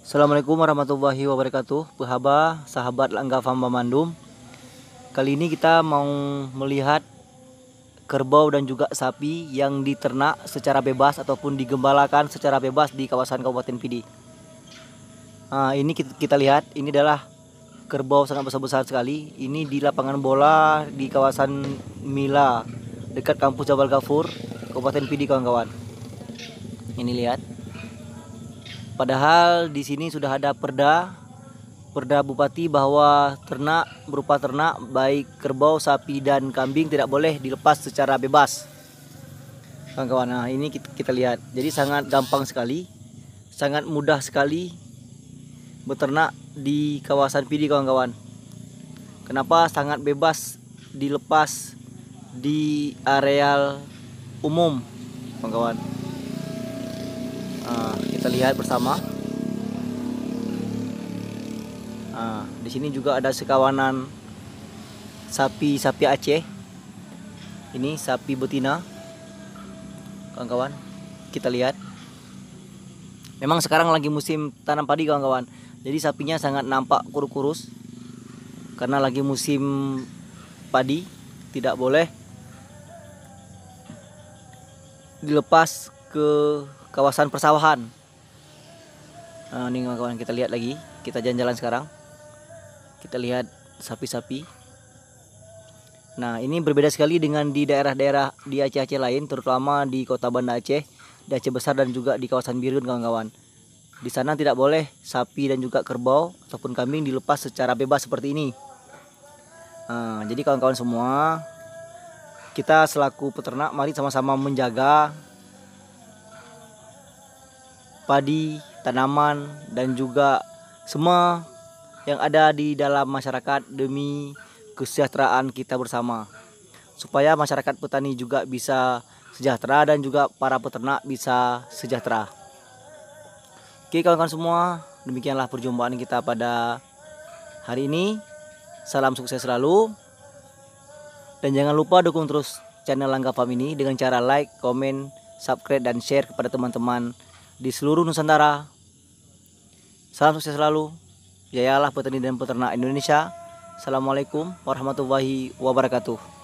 Assalamualaikum warahmatullahi wabarakatuh. Pehaba, sahabat Langga Farm Bamandum. Kali ini kita mau melihat kerbau dan juga sapi yang diternak secara bebas ataupun digembalakan secara bebas di kawasan Kabupaten Pidi. Nah, ini kita lihat, ini adalah kerbau sangat besar-besar sekali. Ini di lapangan bola di kawasan Mila dekat kampus Jabal Ghafur, Kabupaten Pidi, kawan-kawan. Ini lihat. Padahal di sini sudah ada perda bupati bahwa ternak berupa ternak baik kerbau, sapi dan kambing tidak boleh dilepas secara bebas, kawan-kawan. Nah, ini kita lihat. Jadi sangat gampang sekali, sangat mudah sekali beternak di kawasan Pidi, kawan-kawan. Kenapa sangat bebas dilepas di areal umum, kawan-kawan. Kita lihat bersama. Di sini juga ada sekawanan sapi Aceh. Ini sapi betina, kawan-kawan. Kita lihat. Memang sekarang lagi musim tanam padi, kawan-kawan. Jadi sapinya sangat nampak kurus karena lagi musim padi, tidak boleh dilepas ke kawasan persawahan. Nah, ini kawan-kawan, kita lihat lagi. Kita jalan-jalan sekarang. Kita lihat sapi-sapi. Nah, ini berbeda sekali dengan di daerah-daerah di Aceh lain, terutama di Kota Banda Aceh, di Aceh Besar dan juga di kawasan Birun, kawan-kawan. Di sana tidak boleh sapi dan juga kerbau ataupun kambing dilepas secara bebas seperti ini. Nah, jadi kawan-kawan semua, kita selaku peternak mari sama-sama menjaga padi, tanaman dan juga semua yang ada di dalam masyarakat demi kesejahteraan kita bersama, supaya masyarakat petani juga bisa sejahtera dan juga para peternak bisa sejahtera. Oke, kawan-kawan semua, demikianlah perjumpaan kita pada hari ini. Salam sukses selalu, dan jangan lupa dukung terus channel Langga Farm ini dengan cara like, komen, subscribe dan share kepada teman-teman di seluruh Nusantara. Salam sukses selalu. Jayalah petani dan peternak Indonesia. Assalamualaikum warahmatullahi wabarakatuh.